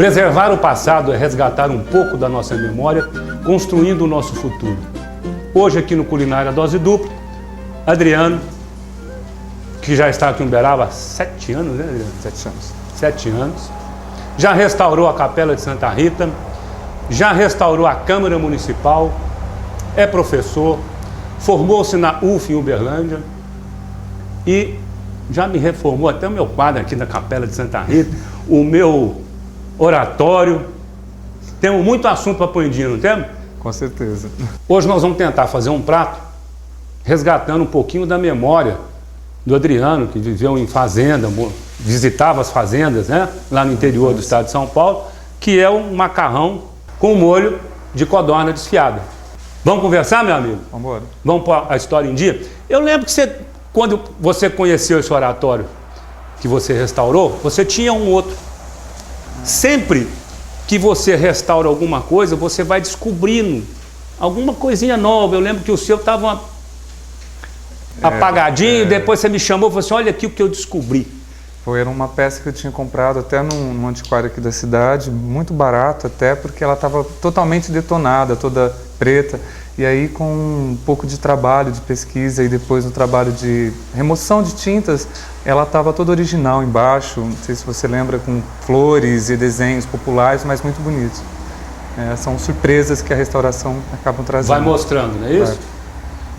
Preservar o passado é resgatar um pouco da nossa memória, construindo o nosso futuro. Hoje aqui no Culinária Dose Dupla, Adriano, que já está aqui em Uberaba há 7 anos, né, Adriano? 7 anos. 7 anos. Já restaurou a Capela de Santa Rita, já restaurou a Câmara Municipal, é professor, formou-se na UF em Uberlândia e já me reformou até o meu quadro aqui na Capela de Santa Rita, o meu oratório. Temos muito assunto para pôr em dia, não temos? Com certeza. Hoje nós vamos tentar fazer um prato resgatando um pouquinho da memória do Adriano, que viveu em fazenda, visitava as fazendas, né, lá no interior do estado de São Paulo, que é um macarrão com molho de codorna desfiada. Vamos conversar, meu amigo? Vamos embora. Vamos pôr a história em dia? Eu lembro que você, quando você conheceu esse oratório que você restaurou, você tinha um outro. Sempre que você restaura alguma coisa, você vai descobrindo alguma coisinha nova. Eu lembro que o seu estava apagadinho, depois você me chamou e falou assim, olha aqui o que eu descobri. Era uma peça que eu tinha comprado até num antiquário aqui da cidade, muito barato até, porque ela estava totalmente detonada, toda preta. E aí, com um pouco de trabalho, de pesquisa e depois um trabalho de remoção de tintas, ela estava toda original embaixo, não sei se você lembra, com flores e desenhos populares, mas muito bonitos. São surpresas que a restauração acaba trazendo. Vai mostrando, não é isso? Vai.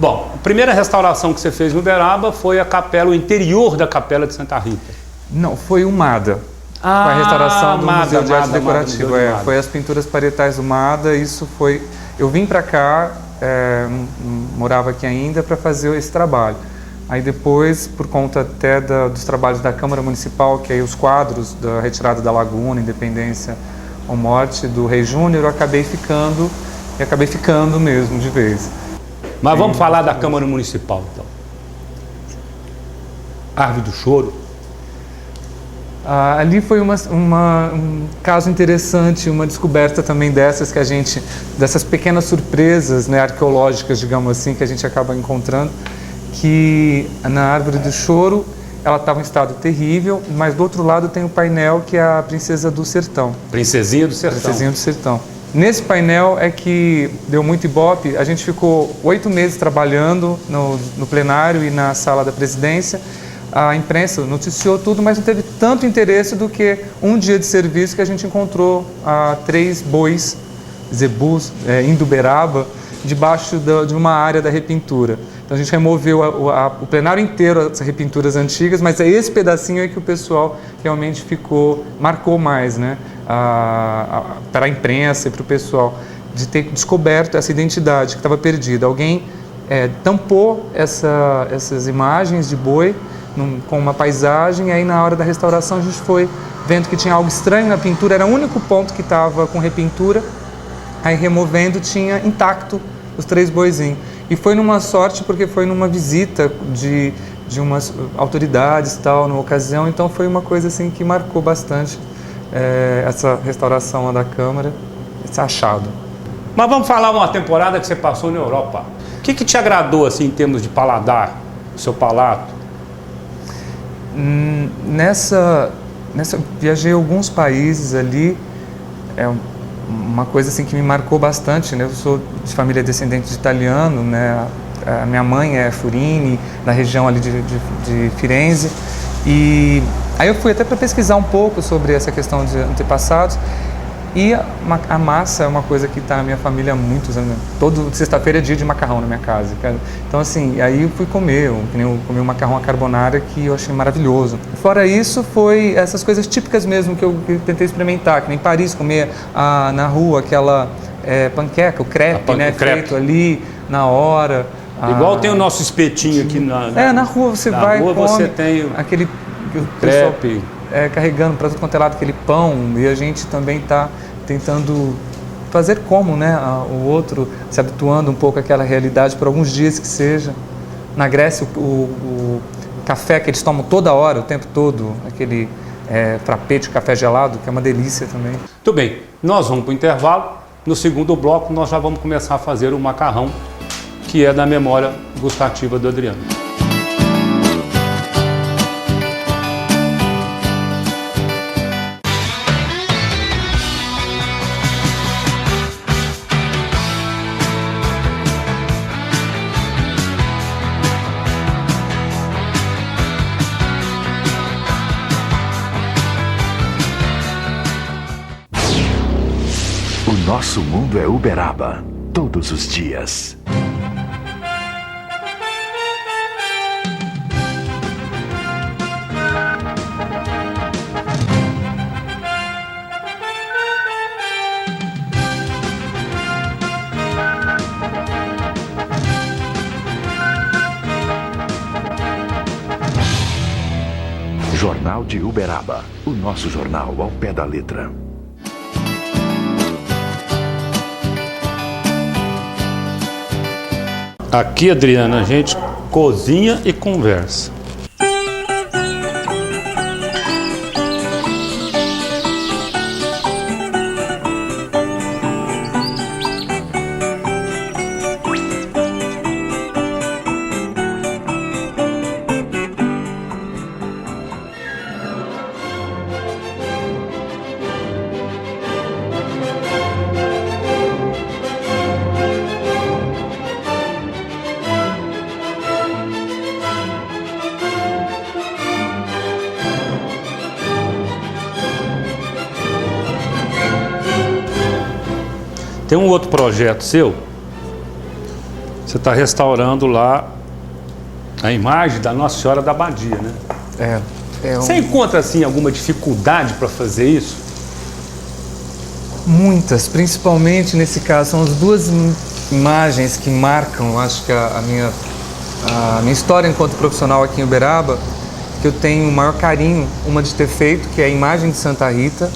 Bom, a primeira restauração que você fez no Uberaba foi a capela, o interior da Capela de Santa Rita. Não, foi o MADA. Foi a restauração do Museu de Arte Decorativa. Foi as pinturas parietais do MADA. Isso foi... Eu vim para cá, não morava aqui ainda, para fazer esse trabalho. Aí depois, por conta até dos trabalhos da Câmara Municipal, que aí os quadros da retirada da Laguna, Independência ou Morte, do Rei Júnior, eu acabei ficando mesmo de vez. Mas vamos falar da Câmara Municipal, então. Árvore do Choro. Ali foi um caso interessante, uma descoberta também dessas pequenas surpresas, né, arqueológicas, digamos assim, que a gente acaba encontrando, que na Árvore do Choro ela estava em estado terrível, mas do outro lado tem o painel que é a Princesa do Sertão. Princesinha do Sertão. Princesinha do Sertão. Nesse painel é que deu muito ibope, a gente ficou 8 meses trabalhando no plenário e na sala da presidência. A imprensa noticiou tudo, mas não teve tanto interesse do que um dia de serviço que a gente encontrou 3 bois, zebus, indo Uberaba, debaixo de uma área da repintura. Então a gente removeu o plenário inteiro, as repinturas antigas, mas é esse pedacinho aí que o pessoal realmente marcou mais, né? Para a imprensa e para o pessoal, de ter descoberto essa identidade que estava perdida. Alguém tampou essas imagens de boi com uma paisagem, e aí na hora da restauração a gente foi vendo que tinha algo estranho na pintura, era o único ponto que estava com repintura, aí removendo tinha intacto os 3 boizinhos. E foi numa sorte porque foi numa visita de umas autoridades tal, na ocasião, então foi uma coisa assim que marcou bastante essa restauração da Câmara, esse achado. Mas vamos falar uma temporada que você passou na Europa. O que te agradou assim em termos de paladar, o seu palato? Nessa viajei a alguns países ali, uma coisa assim que me marcou bastante, né? Eu sou de família descendente de italiano, né? A minha mãe é Furini, da região ali de Firenze, e aí eu fui até para pesquisar um pouco sobre essa questão de antepassados. E a massa é uma coisa que está na minha família há muitos anos. Toda sexta-feira é dia de macarrão na minha casa. Então, assim, aí eu fui comer um macarrão à carbonara que eu achei maravilhoso. Fora isso, foi essas coisas típicas mesmo que eu tentei experimentar, que nem em Paris, comer na rua aquela panqueca, o crepe, né? Feito ali na hora. Igual tem o nosso espetinho aqui na rua você vai e come você tem aquele crepe. Carregando para tudo quanto é lado aquele pão, e a gente também está tentando fazer como, né, o outro, se habituando um pouco àquela realidade por alguns dias que seja. Na Grécia, o café que eles tomam toda hora, o tempo todo, aquele frappé de café gelado, que é uma delícia também. Muito bem, nós vamos para o intervalo. No segundo bloco, nós já vamos começar a fazer o macarrão, que é da memória gustativa do Adriano. Nosso mundo é Uberaba, todos os dias. Jornal de Uberaba, o nosso jornal ao pé da letra. Aqui, Adriana, a gente cozinha e conversa. Tem um outro projeto seu, você está restaurando lá a imagem da Nossa Senhora da Abadia, né? Você encontra, assim, alguma dificuldade para fazer isso? Muitas, principalmente nesse caso, são as duas imagens que marcam, acho que a minha história enquanto profissional aqui em Uberaba, que eu tenho o maior carinho, uma de ter feito, que é a imagem de Santa Rita,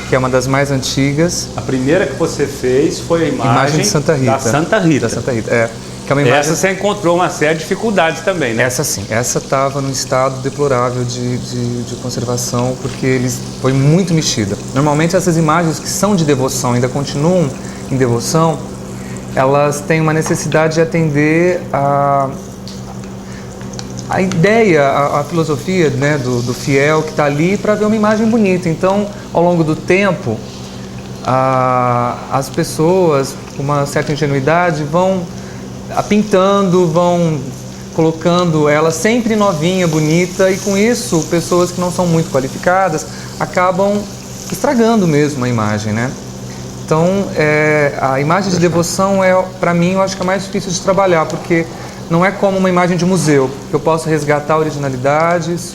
que é uma das mais antigas. A primeira que você fez foi a imagem de Santa Rita. Da Santa Rita. Da Santa Rita, é. Que é uma imagem... Essa você encontrou uma série de dificuldades também, né? Essa sim, essa estava num estado deplorável de conservação, porque foi muito mexida. Normalmente essas imagens que são de devoção, ainda continuam em devoção, elas têm uma necessidade de atender a ideia, a filosofia, né, do fiel que está ali para ver uma imagem bonita. Então, ao longo do tempo, as pessoas, com uma certa ingenuidade, vão pintando, vão colocando ela sempre novinha, bonita, e com isso, pessoas que não são muito qualificadas acabam estragando mesmo a imagem, né? Então, a imagem de devoção para mim, eu acho que é mais difícil de trabalhar, porque não é como uma imagem de museu, que eu posso resgatar a originalidade, se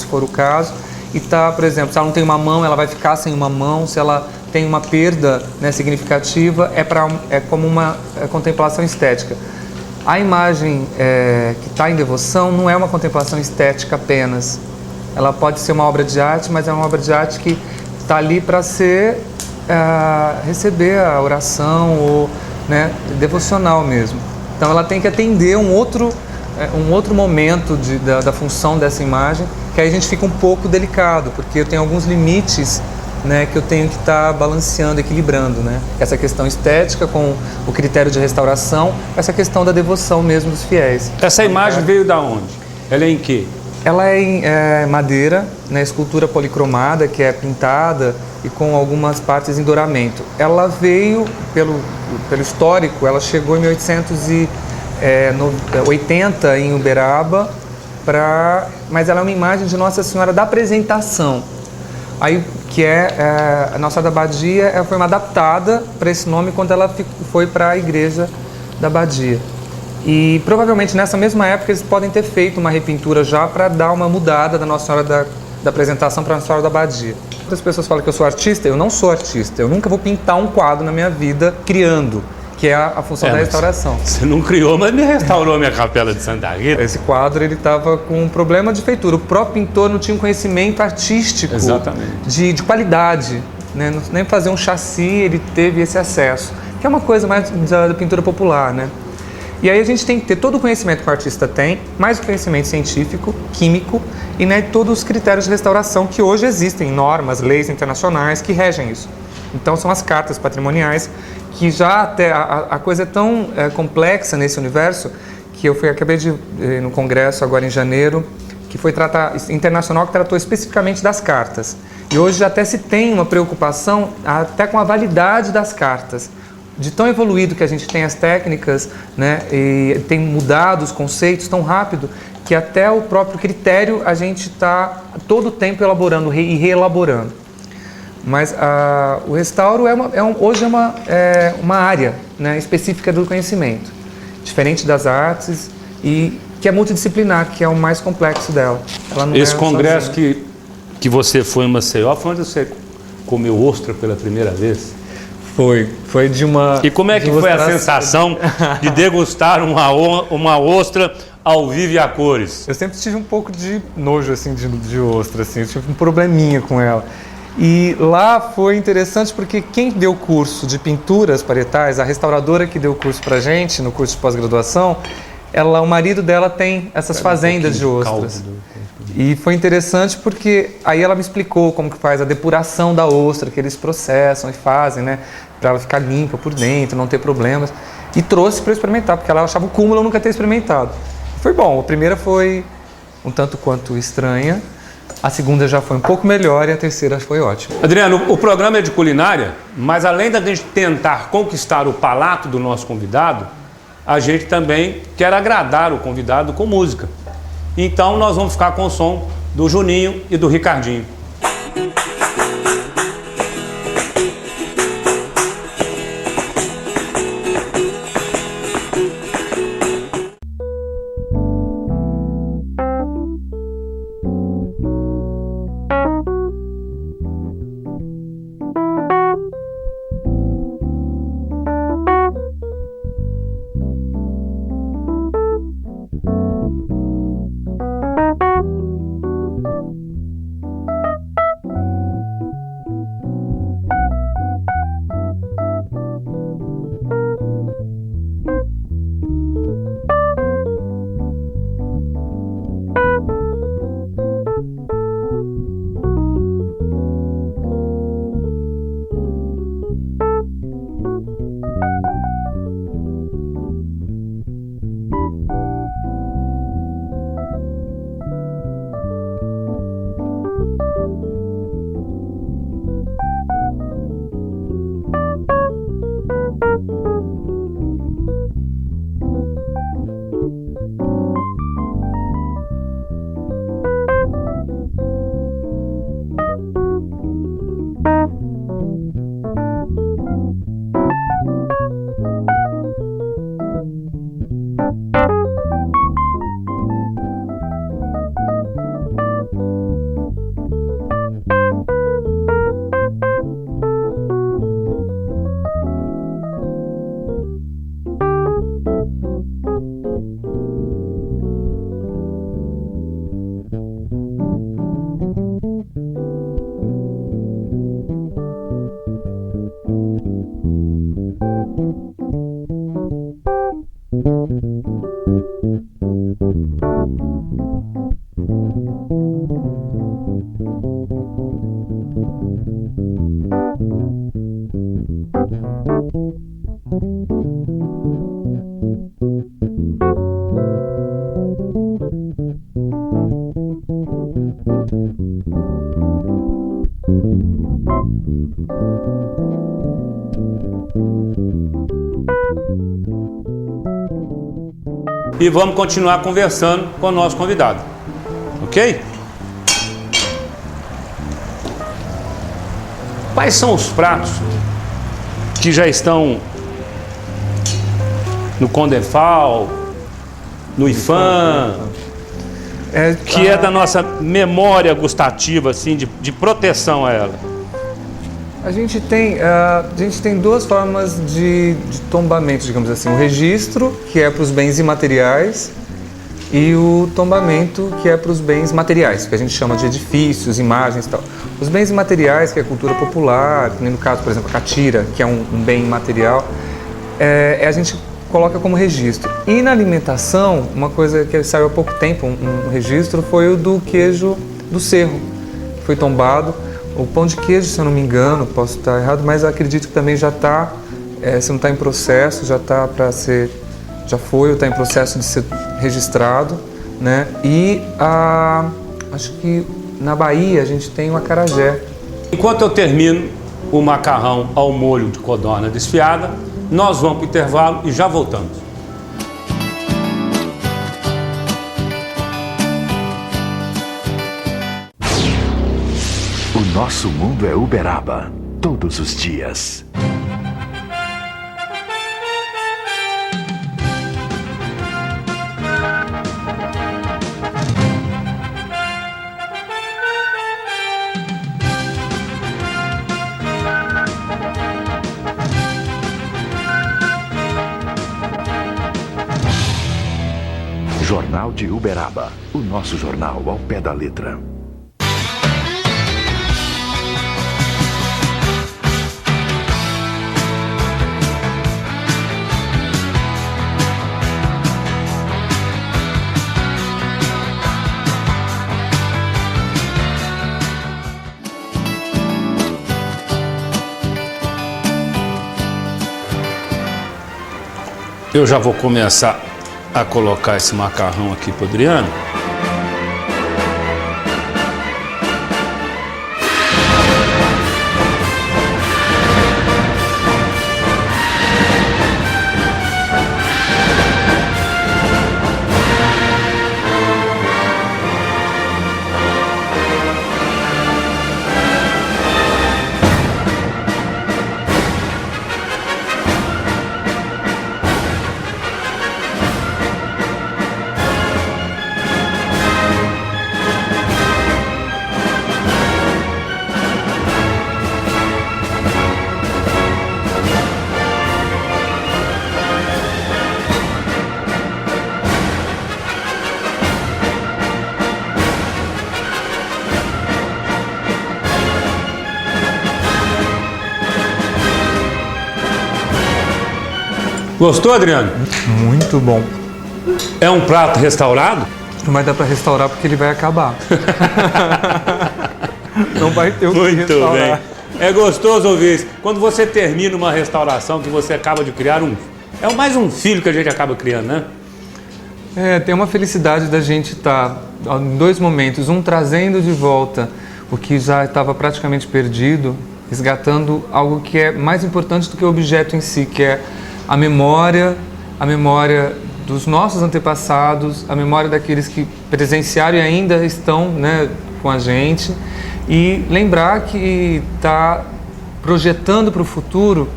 for o caso, e por exemplo, se ela não tem uma mão, ela vai ficar sem uma mão, se ela tem uma perda, né, significativa, é como uma contemplação estética. A imagem que está em devoção não é uma contemplação estética apenas. Ela pode ser uma obra de arte, mas é uma obra de arte que está ali para receber a oração, ou, né, devocional mesmo. Então ela tem que atender um outro momento da função dessa imagem, que aí a gente fica um pouco delicado, porque eu tenho alguns limites, né, que eu tenho que estar balanceando, equilibrando, né? Essa questão estética com o critério de restauração, essa questão da devoção mesmo dos fiéis. Essa imagem veio da onde? Ela é em quê? Ela é em madeira, né, escultura policromada, que é pintada e com algumas partes em douramento. Ela veio, pelo histórico, ela chegou em 1880 em Uberaba, mas ela é uma imagem de Nossa Senhora da Apresentação. Aí, que a Nossa Senhora da Abadia foi uma adaptada para esse nome quando ela foi para a igreja da Abadia. E provavelmente nessa mesma época eles podem ter feito uma repintura já para dar uma mudada da Nossa Senhora da Apresentação para a Nossa Senhora da Abadia. Muitas pessoas falam que eu sou artista, eu não sou artista, eu nunca vou pintar um quadro na minha vida criando, que é a função da restauração. Você não criou, mas me restaurou a minha capela de Santa Rita. Esse quadro ele estava com um problema de feitura, o próprio pintor não tinha um conhecimento artístico. Exatamente. De qualidade, né? Nem fazer um chassi ele teve esse acesso, que é uma coisa mais da pintura popular, né? E aí a gente tem que ter todo o conhecimento que o artista tem, mais o conhecimento científico, químico e, né, todos os critérios de restauração que hoje existem, normas, leis internacionais que regem isso. Então são as cartas patrimoniais que já até a coisa é tão complexa nesse universo que eu acabei de ir no congresso agora em janeiro, que foi internacional, que tratou especificamente das cartas. E hoje até se tem uma preocupação até com a validade das cartas. De tão evoluído que a gente tem as técnicas, né, e tem mudado os conceitos tão rápido, que até o próprio critério a gente está todo o tempo elaborando e reelaborando. Mas o restauro hoje é uma área, né, específica do conhecimento, diferente das artes e que é multidisciplinar, que é o mais complexo dela. Ela não Esse é congresso sozinha. que você foi em Maceió, foi onde você comeu ostra pela primeira vez? Foi de uma... E como é que foi a sensação de degustar uma ostra ao vivo e a cores? Eu sempre tive um pouco de nojo assim, de ostra, assim, eu tive um probleminha com ela. E lá foi interessante porque quem deu curso de pinturas parietais, a restauradora que deu o curso pra gente, no curso de pós-graduação, o marido dela tem essas fazendas de ostras. E foi interessante porque aí ela me explicou como que faz a depuração da ostra, que eles processam e fazem, né, para ela ficar limpa por dentro, não ter problemas. E trouxe para eu experimentar, porque ela achava o cúmulo eu nunca ter experimentado. Foi bom, a primeira foi um tanto quanto estranha, a segunda já foi um pouco melhor e a terceira foi ótima. Adriano, o programa é de culinária, mas além da gente tentar conquistar o palato do nosso convidado, a gente também quer agradar o convidado com música. Então nós vamos ficar com o som do Juninho e do Ricardinho. E vamos continuar conversando com o nosso convidado, ok? Quais são os pratos que já estão no Condefal, no IFAM, que é da nossa memória gustativa, assim, de proteção a ela? A gente tem duas formas de tombamento, digamos assim. O registro, que é para os bens imateriais, e o tombamento, que é para os bens materiais, que a gente chama de edifícios, imagens e tal. Os bens imateriais, que é a cultura popular, que nem no caso, por exemplo, a catira, que é um bem imaterial, a gente coloca como registro. E na alimentação, uma coisa que saiu há pouco tempo, um registro, foi o do queijo do Cerro, que foi tombado. O pão de queijo, se eu não me engano, posso estar errado, mas acredito que também já está, se não está em processo, já está para ser, já foi ou está em processo de ser registrado, né? E acho que na Bahia a gente tem o acarajé. Enquanto eu termino o macarrão ao molho de codorna desfiada, nós vamos para o intervalo e já voltamos. O nosso mundo é Uberaba, todos os dias. Jornal de Uberaba, o nosso jornal ao pé da letra. Eu já vou começar a colocar esse macarrão aqui pro Adriano. Gostou, Adriano? Muito bom. É um prato restaurado? Não vai dar para restaurar porque ele vai acabar. Não vai ter o que Muito restaurar. bem. É gostoso ouvir isso. Quando você termina uma restauração que você acaba de criar é mais um filho que a gente acaba criando, né? Tem uma felicidade da gente estar em dois momentos. Um trazendo de volta o que já estava praticamente perdido, resgatando algo que é mais importante do que o objeto em si, que é a memória dos nossos antepassados, a memória daqueles que presenciaram e ainda estão, né, com a gente, e lembrar que está projetando para o futuro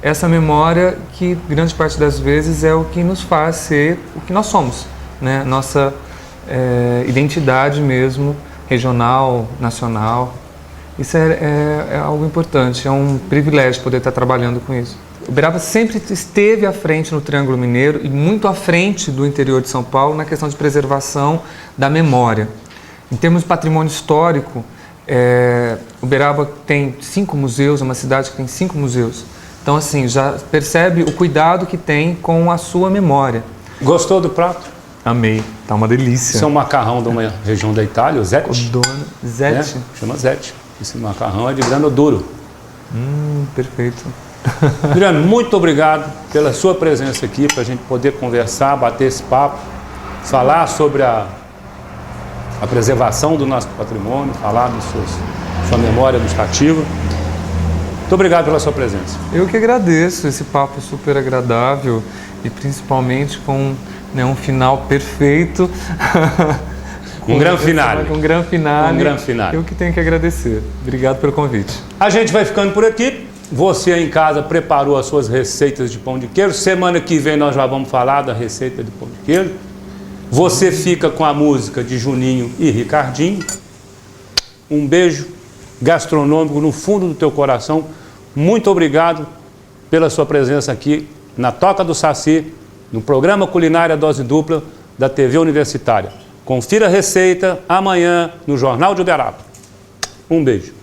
essa memória que grande parte das vezes é o que nos faz ser o que nós somos, né? Nossa identidade mesmo, regional, nacional. Isso é algo importante, é um privilégio poder estar trabalhando com isso. Uberaba sempre esteve à frente no Triângulo Mineiro e muito à frente do interior de São Paulo na questão de preservação da memória. Em termos de patrimônio histórico, Uberaba tem 5 museus, é uma cidade que tem 5 museus. Então, assim, já percebe o cuidado que tem com a sua memória. Gostou do prato? Amei, tá uma delícia. Isso é um macarrão de uma região da Itália, o Zete. Zete. Chama Zete. Esse macarrão é de grano duro. Perfeito. Adriano, muito obrigado pela sua presença aqui, para a gente poder conversar, bater esse papo, falar sobre a preservação do nosso patrimônio, falar da sua memória gustativa. Muito obrigado pela sua presença. Eu que agradeço esse papo super agradável e principalmente com um final perfeito. Um grande finale. Um grande finale. Um grande finale. Eu que tenho que agradecer. Obrigado pelo convite. A gente vai ficando por aqui. Você aí em casa preparou as suas receitas de pão de queijo. Semana que vem nós já vamos falar da receita de pão de queijo. Você fica com a música de Juninho e Ricardinho. Um beijo gastronômico no fundo do teu coração. Muito obrigado pela sua presença aqui na Toca do Saci, no programa Culinária Dose Dupla da TV Universitária. Confira a receita amanhã no Jornal de Uberaba. Um beijo.